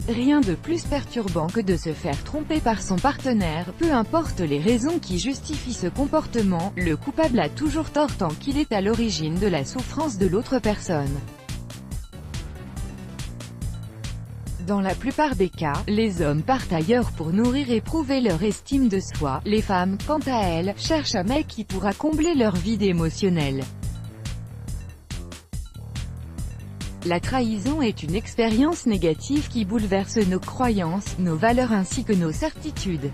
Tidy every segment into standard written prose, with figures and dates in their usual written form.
Rien de plus perturbant que de se faire tromper par son partenaire, peu importe les raisons qui justifient ce comportement, le coupable a toujours tort tant qu'il est à l'origine de la souffrance de l'autre personne. Dans la plupart des cas, les hommes partent ailleurs pour nourrir et prouver leur estime de soi, les femmes, quant à elles, cherchent un mec qui pourra combler leur vide émotionnel. La trahison est une expérience négative qui bouleverse nos croyances, nos valeurs ainsi que nos certitudes.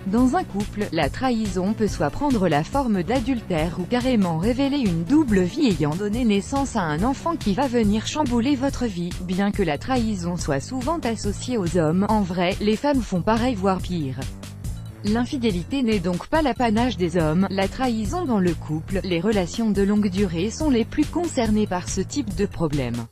Dans un couple, la trahison peut soit prendre la forme d'adultère ou carrément révéler une double vie ayant donné naissance à un enfant qui va venir chambouler votre vie. Bien que la trahison soit souvent associée aux hommes, en vrai, les femmes font pareil voire pire. L'infidélité n'est donc pas l'apanage des hommes, la trahison dans le couple, les relations de longue durée sont les plus concernées par ce type de problème.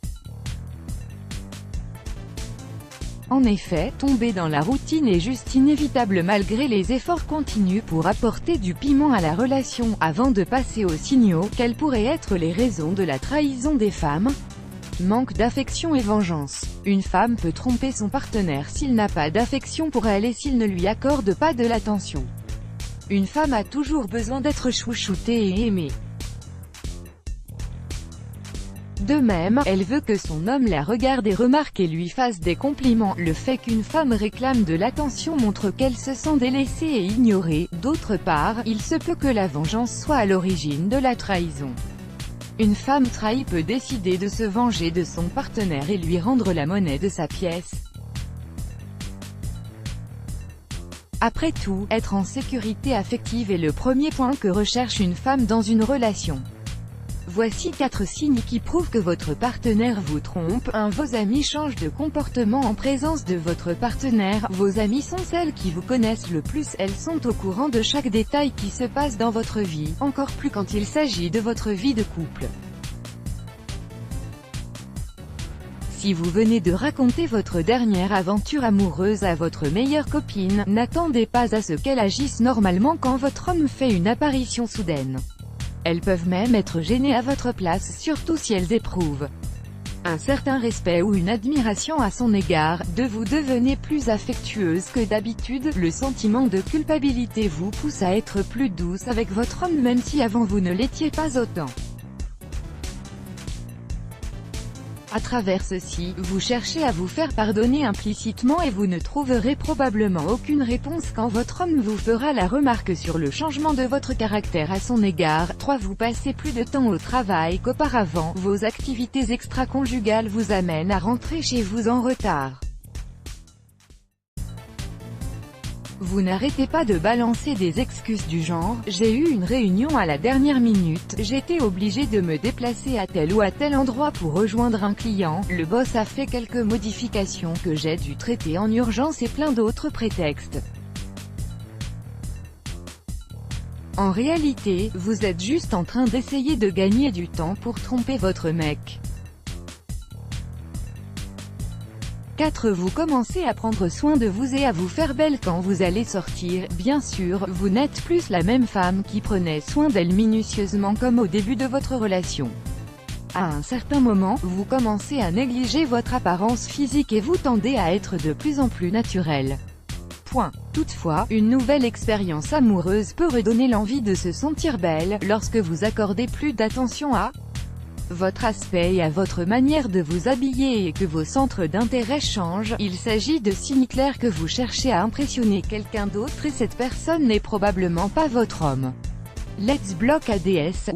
En effet, tomber dans la routine est juste inévitable malgré les efforts continus pour apporter du piment à la relation. Avant de passer aux signaux, quelles pourraient être les raisons de la trahison des femmes? Manque d'affection et vengeance. Une femme peut tromper son partenaire s'il n'a pas d'affection pour elle et s'il ne lui accorde pas de l'attention. Une femme a toujours besoin d'être chouchoutée et aimée. De même, elle veut que son homme la regarde et remarque et lui fasse des compliments. Le fait qu'une femme réclame de l'attention montre qu'elle se sent délaissée et ignorée. D'autre part, il se peut que la vengeance soit à l'origine de la trahison. Une femme trahie peut décider de se venger de son partenaire et lui rendre la monnaie de sa pièce. Après tout, être en sécurité affective est le premier point que recherche une femme dans une relation. Voici 4 signes qui prouvent que votre partenaire vous trompe. 1. Vos amis changent de comportement en présence de votre partenaire. Vos amies sont celles qui vous connaissent le plus, elles sont au courant de chaque détail qui se passe dans votre vie, encore plus quand il s'agit de votre vie de couple. Si vous venez de raconter votre dernière aventure amoureuse à votre meilleure copine, n'attendez pas à ce qu'elle agisse normalement quand votre homme fait une apparition soudaine. Elles peuvent même être gênées à votre place, surtout si elles éprouvent un certain respect ou une admiration à son égard. 2. Vous devenez plus affectueuse que d'habitude. Le sentiment de culpabilité vous pousse à être plus douce avec votre homme même si avant vous ne l'étiez pas autant. À travers ceci, vous cherchez à vous faire pardonner implicitement et vous ne trouverez probablement aucune réponse quand votre homme vous fera la remarque sur le changement de votre caractère à son égard. 3. Vous passez plus de temps au travail qu'auparavant. Vos activités extra-conjugales vous amènent à rentrer chez vous en retard. Vous n'arrêtez pas de balancer des excuses du genre « J'ai eu une réunion à la dernière minute, j'étais obligé de me déplacer à tel ou à tel endroit pour rejoindre un client, le boss a fait quelques modifications que j'ai dû traiter en urgence » et plein d'autres prétextes. En réalité, vous êtes juste en train d'essayer de gagner du temps pour tromper votre mec. 4. Vous commencez à prendre soin de vous et à vous faire belle quand vous allez sortir. Bien sûr, vous n'êtes plus la même femme qui prenait soin d'elle minutieusement comme au début de votre relation. À un certain moment, vous commencez à négliger votre apparence physique et vous tendez à être de plus en plus naturel. Toutefois, une nouvelle expérience amoureuse peut redonner l'envie de se sentir belle, lorsque vous accordez plus d'attention à votre aspect et à votre manière de vous habiller et que vos centres d'intérêt changent. Il s'agit de signes clairs que vous cherchez à impressionner quelqu'un d'autre et cette personne n'est probablement pas votre homme. Let's block ADS.